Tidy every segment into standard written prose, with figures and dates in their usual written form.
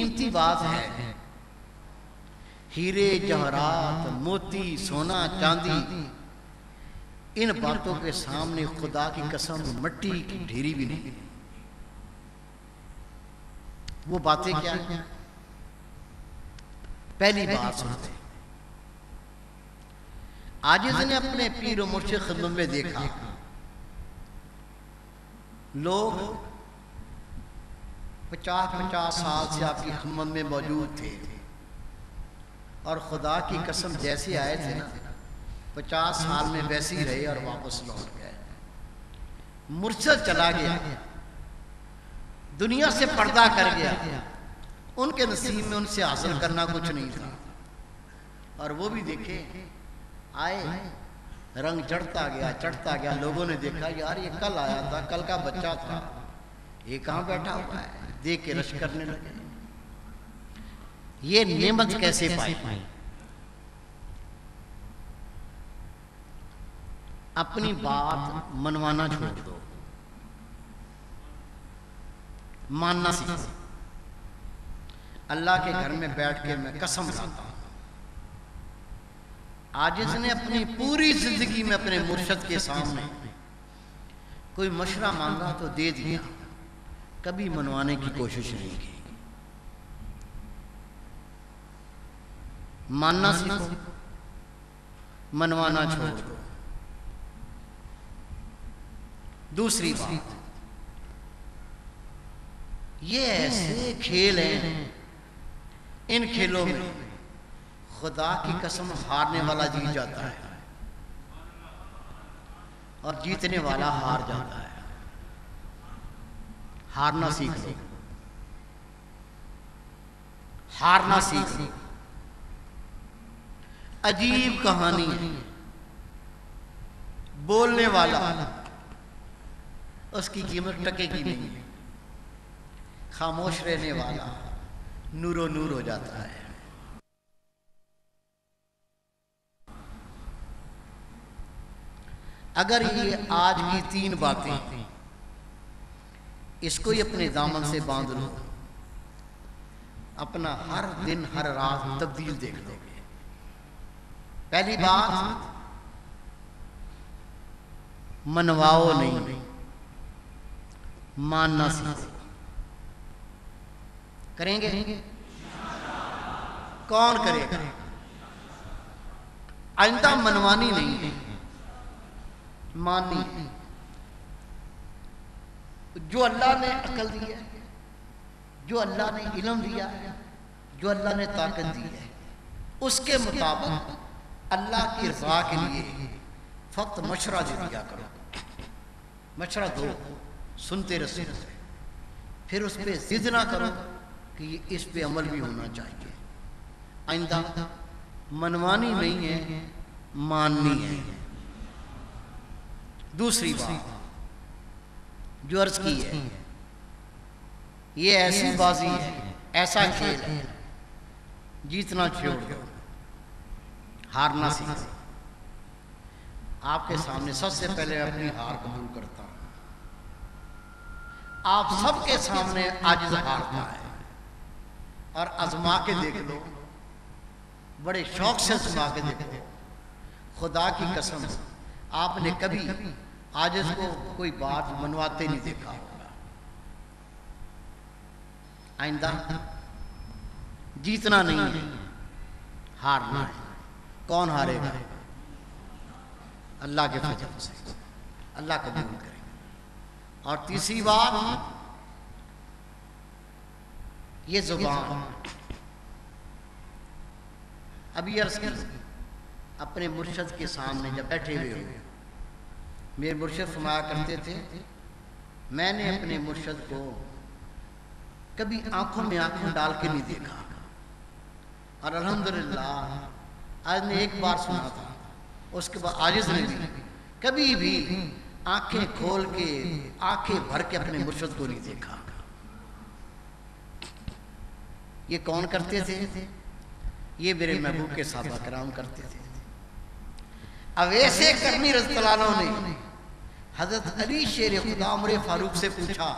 कीमती बात है। हीरे जवाहरात मोती सोना चांदी, इन बातों के सामने खुदा की कसम मिट्टी की ढेरी भी नहीं। वो बातें क्या हैं? पहली बात सुनते, आजिज ने अपने पीर और मुर्शिद खिदमत में देखा, लोग 50-50 साल से आपकी खिदमत में मौजूद थे और खुदा की कसम जैसे आए थे ना, 50 साल में वैसे ही रहे और वापस लौट गए। मुर्शिद चला गया, दुनिया से पर्दा कर गया, उनके नसीब में उनसे हासिल करना कुछ नहीं था। और वो भी देखे आए, रंग चढ़ता गया। लोगों ने देखा यार ये कल आया था, कल का बच्चा था, ये कहाँ बैठा हुआ है, देख के रश करने लगे। ये नेमत कैसे पाई? अपनी बात मनवाना छोड़ दो, मानना सीखो। अल्लाह के घर में बैठ के मैं कसम खाता हूं, आजिज ने अपनी पूरी जिंदगी में अपने मुर्शिद के सामने कोई मशवरा मांगा तो दे दिया, कभी मनवाने की कोशिश नहीं की। मानना सीखो, मनवाना छोड़ दो। दूसरी बात, ये ऐसे खेल हैं, इन खेलों में खुदा की कसम हारने वाला जीत जाता है और जीतने वाला हार जाता है। हारना सीख लो, हारना सीख लो। अजीब कहानी है, बोलने वाला उसकी कीमत टकेगी नहीं, खामोश रहने वाला नूरो नूर हो जाता है। अगर ये आज की 3 बातें इसको ही अपने दामन से बांध लो, अपना हर दिन हर रात तब्दील देख लोगे। पहली बात, मनवाओ नहीं, मानना सीखो। करेंगे? कौन करेगा? आइंदा मनवानी नहीं है, माननी है। जो अल्लाह ने अकल दी है, जो अल्लाह ने इल्म दिया है, जो अल्लाह ने ताकत दी है, उसके मुताबिक अल्लाह की रज़ा के लिए फक्त मशवरा दे दिया करो। मशवरा दो, सुनते रहो, फिर उस पर जिद ना करो कि इस पे अमल भी होना चाहिए। आइंदा मनवानी नहीं है, माननी है। दूसरी बात जो अर्ज की है, ये ऐसी बाजी है, ऐसा खेल है, जीतना छोड़ दो, हारना सीखो। आपके सामने सबसे पहले अपनी हार कबूल करता हूं। आप सबके सामने आजिज हारता है और आजमा के देख लो, बड़े शौक से आजमा के देखो। खुदा की कसम, आपने कभी आजिज को कोई बात मनवाते नहीं देखा होगा। आइंदा जीतना नहीं है, हारना है। कौन हारेगा? अल्लाह के फजल से, अल्लाह कबूल करेगा। और तीसरी बात, ये जुबान अभी अर्ज की, अपने मुर्शिद के सामने जब बैठे हुए हो, मेरे मुर्शिद फरमाया करते थे, मैंने अपने मुर्शिद को कभी आंखों में आंखें डाल के नहीं देखा, और अल्हम्दुलिल्लाह आज ने एक बार सुना था, उसके बाद आजिज ने भी कभी भी आंखें खोल के, आंखें भर के अपने मुर्शिद को नहीं देखा। ये कौन करते थे? ये मेरे महबूब के साहबा कराम करते थे। अब ऐसे करनी रज़ियल्लाहु अन्हु ने हजरत अली शेर खुदा उमर फारूक से पूछा,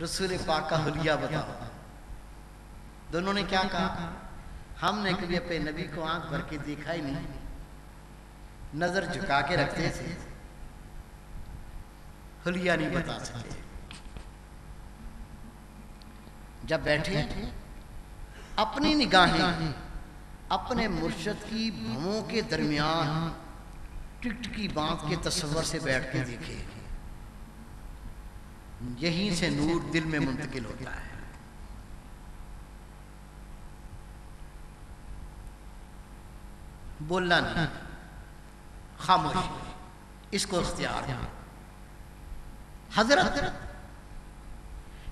रसूल पाक का हुलिया बताओ। दोनों ने क्या कहा, हमने कभी अपने नबी को आंख भर के देखा ही नहीं, नजर झुका के रखते थे, हुलिया नहीं बता सके। जब बैठे अपनी निगाहें अपने मुर्शद की भवों के दरमियान टिकटकी बांध के तस्वर से बैठ के देखे, यहीं से नूर दिल में मुंतकिल होता है। बोलना नहीं, खामोशी, इसको इख्तियार है। हजरत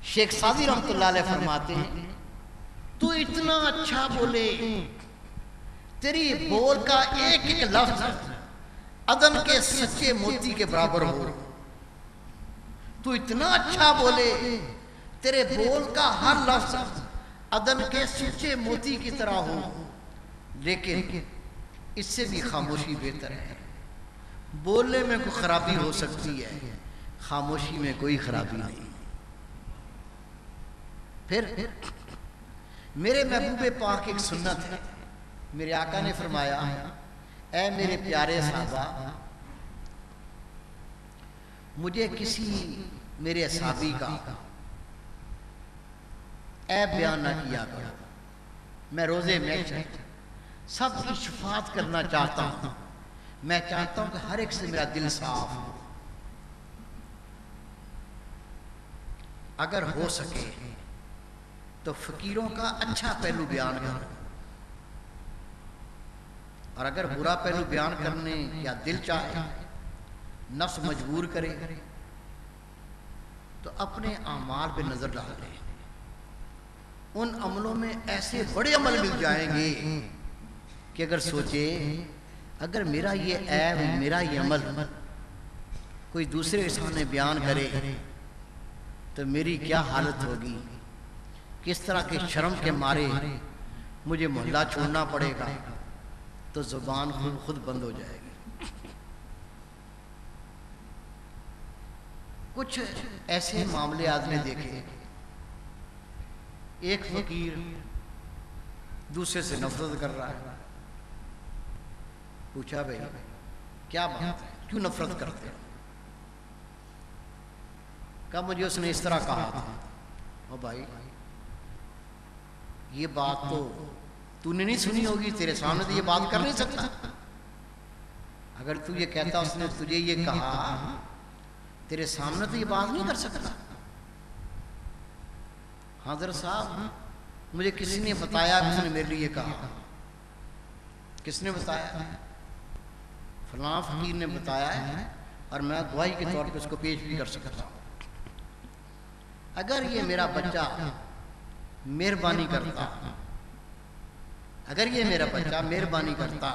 शेख सादी रहमतुल्लाह अलैह फरमाते हैं, तू इतना अच्छा बोले, तेरी बोल का एक एक लफ्ज अदन के सच्चे मोती के बराबर हो। तू इतना अच्छा बोले, तेरे बोल का हर लफ्ज अदन के सच्चे मोती की तरह हो, लेकिन इससे भी खामोशी बेहतर है। बोलने में कोई खराबी हो सकती है, खामोशी में कोई खराबी नहीं। फिर मेरे महबूबे पाक एक सुन्नत है, मेरे आका ने फरमाया, ऐ मेरे प्यारे साहबा, मुझे किसी मेरे साहबी का ऐब बयान ना किया करो। मैं रोजे में सबकी शफात करना चाहता हूं। मैं चाहता हूं कि हर एक से मेरा दिल साफ हो। अगर हो सके तो फकीरों का अच्छा पहलू बयान करो, और अगर बुरा पहलू बयान करने या दिल चाहे, नफ्स मजबूर करे, तो अपने आमाल पे नजर डाल ले। उन अमलों में ऐसे बड़े अमल मिल जाएंगे कि अगर सोचे, अगर मेरा ये ऐब, मेरा ये अमल कोई दूसरे के सामने बयान करे तो मेरी क्या हालत होगी, किस तरह के शर्म के मारे मुझे मोहल्ला छोड़ना पड़ेगा, तो जुबान खुद बंद हो जाएगी। कुछ ऐसे मामले आपने देखे, एक फकीर दूसरे से नफरत कर रहा है। पूछा, भाई क्या बात है, क्यों नफरत करते हो? कहा, मुझे उसने इस तरह कहा था। ओ भाई, ये बात तो तूने नहीं सुनी होगी, तेरे सामने तो ये बात कर नहीं सकता। अगर तू ये कहता उसने तुझे ये कहा, तेरे सामने तो ये बात नहीं कर सकता। हाजिर साहब, मुझे किसी ने बताया, किसने मेरे लिए कहा। किसने बताया? फलां फकीर ने बताया है, और मैं गवाही के तौर पे उसको पेश भी कर सकता हूँ। अगर ये मेरा बच्चा मेहरबानी करता, अगर ये मेरा बच्चा मेहरबानी करता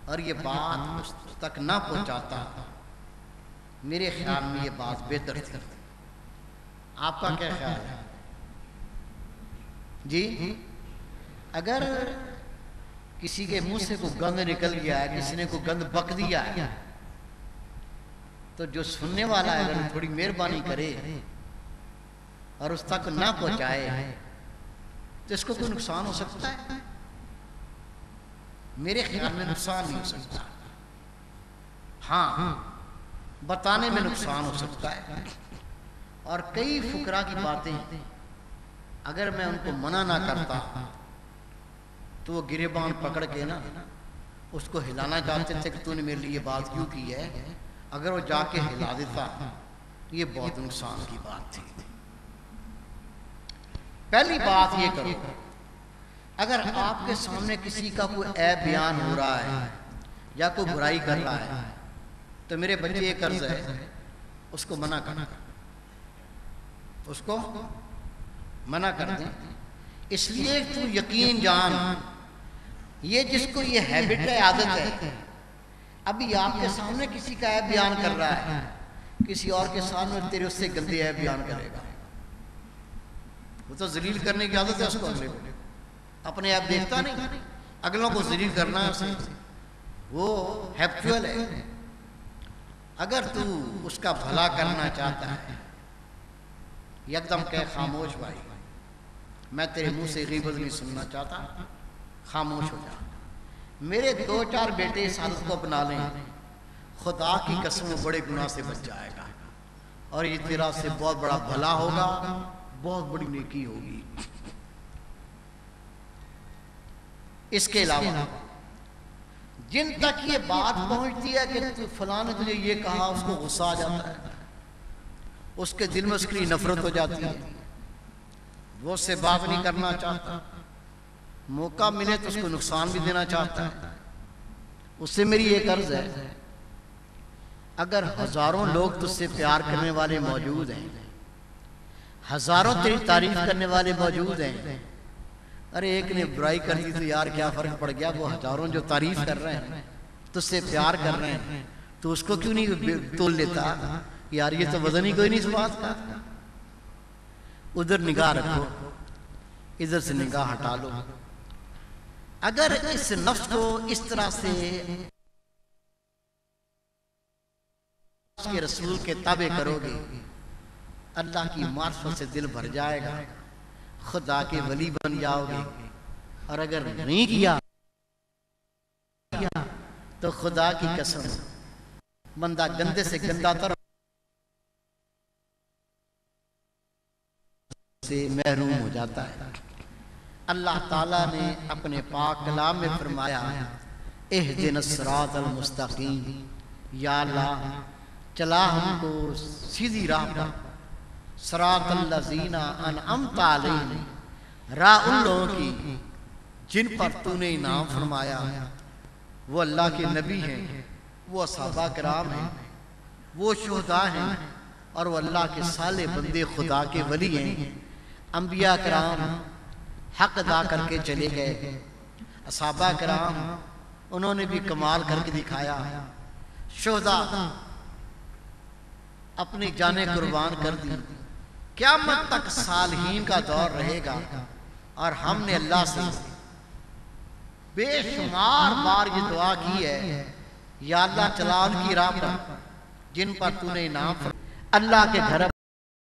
और ये बात उस तक ना पहुंचाता, मेरे ख्याल में ये बात बेहतर थी। आपका क्या ख्याल है जी? अगर किसी के मुंह से कोई गंद निकल गया है, किसी ने कोई गंद बक दिया है, तो जो सुनने वाला है अगर थोड़ी मेहरबानी करे और उस तक ना पहुंचाए, तो इसको कोई नुकसान हो सकता है? मेरे ख्याल में नुकसान नहीं हो सकता। हाँ, बताने में नुकसान हो सकता है। और कई फुकरा की बातें अगर मैं उनको मना ना करता, तो वो गिरेबान पकड़ के ना उसको हिलाना चाहते थे कि तूने मेरे लिए बात क्यों की है। अगर वो जाके हिला देता, ये बहुत नुकसान की बात थी। पहली बात ये करो, अगर आपके सामने किसी का कोई ऐब बयान हो रहा है या कोई बुराई कर रहा है, तो मेरे बच्चे ये कर्ज है, उसको मना कर, उसको मना कर दें। इसलिए तू यकीन जान, ये जिसको ये हैबिट है, आदत है, अभी आपके सामने किसी का ऐब बयान कर रहा है, किसी और के सामने तेरे उससे गंदे ऐब बयान करेगा। वो तो जलील करने की आदत है उसको, अगले को अपने आप देखता नहीं, अगलों को जलील करना है उसे, वो हैबिचुअल है। अगर तू उसका भला करना चाहता है, एकदम कह खामोश भाई, मैं तेरे मुंह से गीबत नहीं सुनना चाहता, खामोश हो जा। मेरे 2-4 बेटे इस हालत को अपना लें, खुदा की कसम वो बड़े गुनाह से बच जाएगा और ये तेरा से बहुत बड़ा भला होगा, बहुत बड़ी नेकी होगी। इसके अलावा जिन तक ये बात पहुंचती है कि फलां ने तुझे ये कहा, उसको गुस्सा आ जाता है, उसके दिल में उसकी नफरत हो जाती है, वो उससे बात नहीं करना चाहता, मौका मिले तो उसको नुकसान भी देना चाहता है। उससे मेरी एक अर्ज है, अगर हजारों लोग तुझसे प्यार करने वाले मौजूद हैं, हजारों तेरी तारीफ करने वाले मौजूद हैं, अरे एक ने बुराई कर दी तो यार क्या फर्क पड़ गया, वो हजारों जो तारीफ कर रहे हैं, तुझसे प्यार कर रहे हैं, तो उसको क्यों नहीं तोल लेता? यार ये तो वजन ही कोई नहीं इस बात का। उधर निगाह रखो, इधर से निगाह हटा लो। अगर इस नफ्स को इस तरह से के रसूल के ताबे करोगे, अल्लाह की मार्फत से दिल भर जाएगा, खुदा के वली बन जाओगे। और अगर नहीं किया तो खुदा की कसम बंदा गंदे से गंदा तर से महरूम हो जाता है। अल्लाह ताला ने अपने पाक कलाम में फरमाया, इहदिनस सिरातल मुस्तकीम, या अल्लाह चला हमको सीधी राह पर, सिरातल लज़ीना अनअमता अलैहिम, राह उन लोगों की जिन पर तूने इनाम फरमाया। वो अल्लाह के नबी हैं, वो असहाबा किराम हैं, वो शुहदा हैं और वो अल्लाह के साले बंदे खुदा के वली हैं। अंबिया किराम हक अदा करके चले गए, असहाबा किराम उन्होंने भी कमाल करके दिखाया, शुहदा अपनी जानें कुर्बान कर दी। क़यामत तक सालहीन का दौर रहेगा और हमने अल्लाह से बेशुमार बार ये दुआ की है, या अल्लाह चला उनकी राह पर जिन पर तूने इनाम। अल्लाह के घर